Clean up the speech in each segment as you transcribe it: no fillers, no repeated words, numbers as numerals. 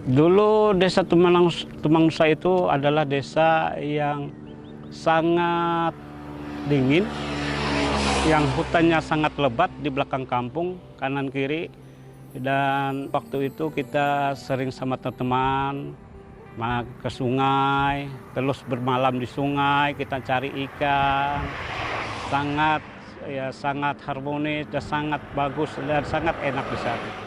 Dulu desa Tumang Nusa itu adalah desa yang sangat dingin, yang hutannya sangat lebat di belakang kampung, kanan kiri. Dan waktu itu kita sering sama teman-teman ke sungai, terus bermalam di sungai, kita cari ikan. Sangat harmonis dan sangat bagus dan sangat enak di saat itu.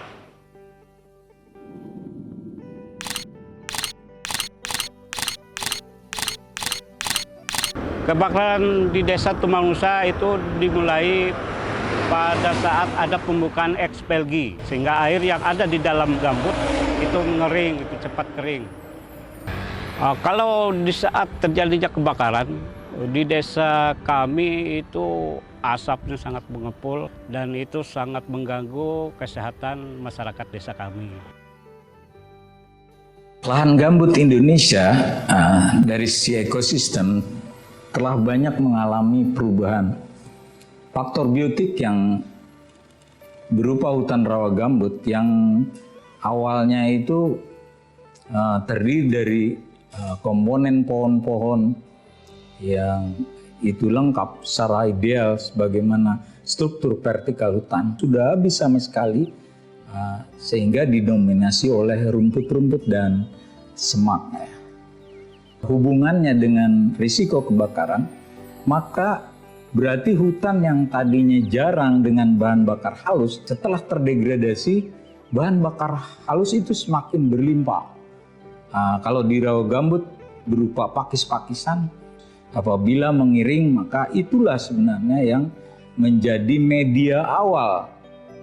Kebakaran di desa Tumang Nusa itu dimulai pada saat ada pembukaan ekspelgi, sehingga air yang ada di dalam gambut itu ngering, itu cepat kering. Kalau di saat terjadinya kebakaran, di desa kami itu asapnya sangat mengepul dan itu sangat mengganggu kesehatan masyarakat desa kami. Lahan gambut Indonesia dari sisi ekosistem telah banyak mengalami perubahan. Faktor biotik yang berupa hutan rawa gambut yang awalnya itu terdiri dari komponen pohon-pohon yang itu lengkap secara ideal sebagaimana struktur vertikal hutan sudah habis sama sekali sehingga didominasi oleh rumput-rumput dan semak. Hubungannya dengan risiko kebakaran, maka berarti hutan yang tadinya jarang dengan bahan bakar halus setelah terdegradasi, bahan bakar halus itu semakin berlimpah. Kalau di rawa gambut berupa pakis-pakisan, apabila mengiring maka itulah sebenarnya yang menjadi media awal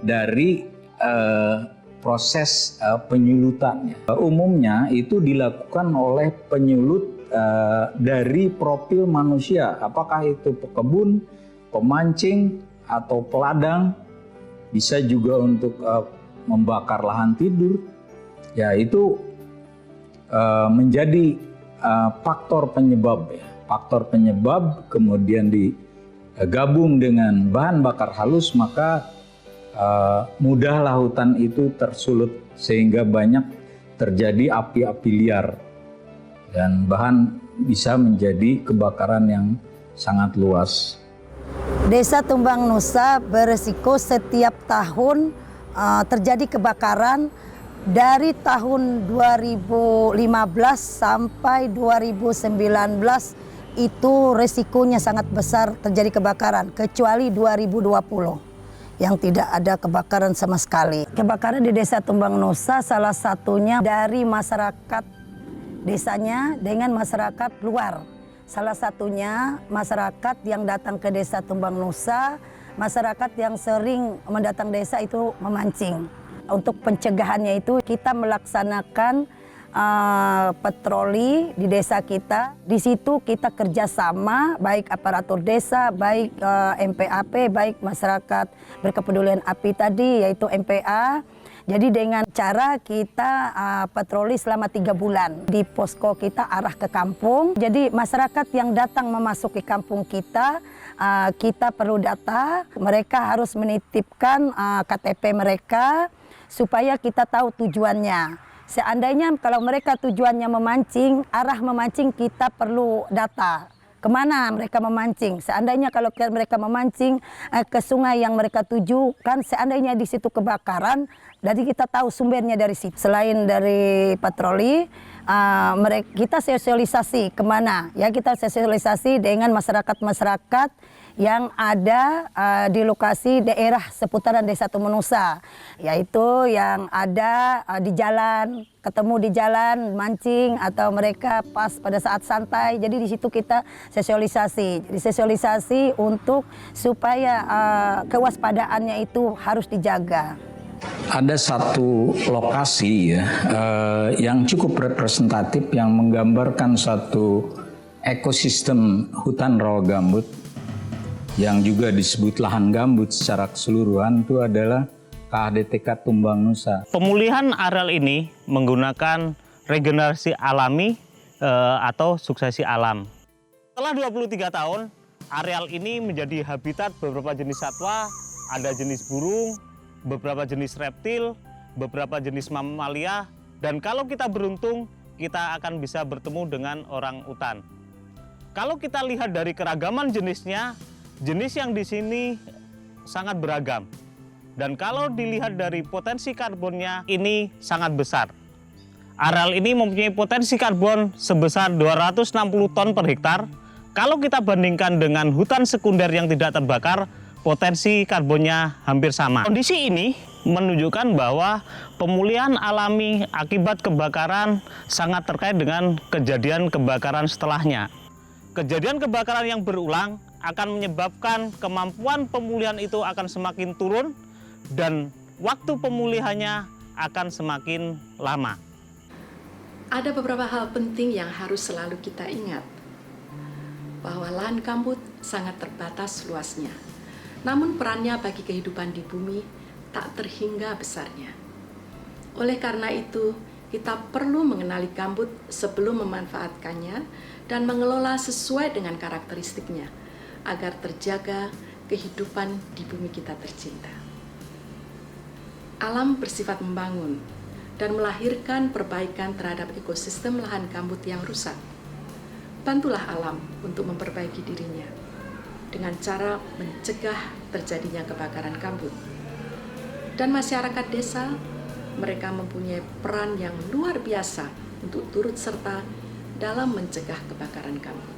dari proses penyulutannya. Umumnya itu dilakukan oleh penyulut dari profil manusia, apakah itu pekebun, pemancing, atau peladang, bisa juga untuk membakar lahan tidur. Ya itu menjadi faktor penyebab. Faktor penyebab kemudian digabung dengan bahan bakar halus, maka mudahlah hutan itu tersulut sehingga banyak terjadi api-api liar dan bahan bisa menjadi kebakaran yang sangat luas. Desa Tumbang Nusa beresiko setiap tahun terjadi kebakaran dari tahun 2015 sampai 2019 itu resikonya sangat besar terjadi kebakaran, kecuali 2020. Yang tidak ada kebakaran sama sekali. Kebakaran di desa Tumbang Nusa salah satunya dari masyarakat desanya dengan masyarakat luar. Salah satunya masyarakat yang datang ke desa Tumbang Nusa, masyarakat yang sering mendatang desa itu memancing. Untuk pencegahannya itu kita melaksanakan patroli di desa kita. Di situ kita kerjasama baik aparatur desa, baik MPAP, baik masyarakat berkepedulian api tadi yaitu MPA. Jadi dengan cara kita patroli selama 3 bulan di posko kita arah ke kampung. Jadi masyarakat yang datang memasuki kampung kita, kita perlu data. Mereka harus menitipkan KTP mereka supaya kita tahu tujuannya. Seandainya kalau mereka tujuannya memancing, arah memancing kita perlu data. Kemana mereka memancing? Seandainya kalau mereka memancing ke sungai yang mereka tuju, kan seandainya di situ kebakaran, jadi kita tahu sumbernya dari situ. Selain dari patroli, kita sosialisasi kemana? Ya kita sosialisasi dengan masyarakat-masyarakat yang ada di lokasi daerah seputaran Desa Tumbang Nusa, yaitu yang ada di jalan, ketemu di jalan mancing atau mereka pas pada saat santai. Jadi di situ kita sosialisasi. Jadi sosialisasi untuk supaya kewaspadaannya itu harus dijaga. Ada satu lokasi yang cukup representatif yang menggambarkan satu ekosistem hutan rawa gambut yang juga disebut lahan gambut secara keseluruhan, itu adalah KHDTK Tumbang Nusa. Pemulihan areal ini menggunakan regenerasi alami atau suksesi alam. Setelah 23 tahun, areal ini menjadi habitat beberapa jenis satwa, ada jenis burung, beberapa jenis reptil, beberapa jenis mamalia, Dan kalau kita beruntung, kita akan bisa bertemu dengan orang utan. Kalau kita lihat dari keragaman jenisnya, jenis yang di sini sangat beragam. Dan kalau dilihat dari potensi karbonnya, ini sangat besar. Areal ini mempunyai potensi karbon sebesar 260 ton per hektar. Kalau kita bandingkan dengan hutan sekunder yang tidak terbakar, potensi karbonnya hampir sama. Kondisi ini menunjukkan bahwa pemulihan alami akibat kebakaran sangat terkait dengan kejadian kebakaran setelahnya. Kejadian kebakaran yang berulang akan menyebabkan kemampuan pemulihan itu akan semakin turun dan waktu pemulihannya akan semakin lama. Ada beberapa hal penting yang harus selalu kita ingat, bahwa lahan gambut sangat terbatas luasnya, namun perannya bagi kehidupan di bumi tak terhingga besarnya. Oleh karena itu, kita perlu mengenali gambut sebelum memanfaatkannya dan mengelola sesuai dengan karakteristiknya, agar terjaga kehidupan di bumi kita tercinta. Alam bersifat membangun dan melahirkan perbaikan terhadap ekosistem lahan gambut yang rusak. Bantulah alam untuk memperbaiki dirinya dengan cara mencegah terjadinya kebakaran gambut. Dan masyarakat desa, mereka mempunyai peran yang luar biasa untuk turut serta dalam mencegah kebakaran gambut.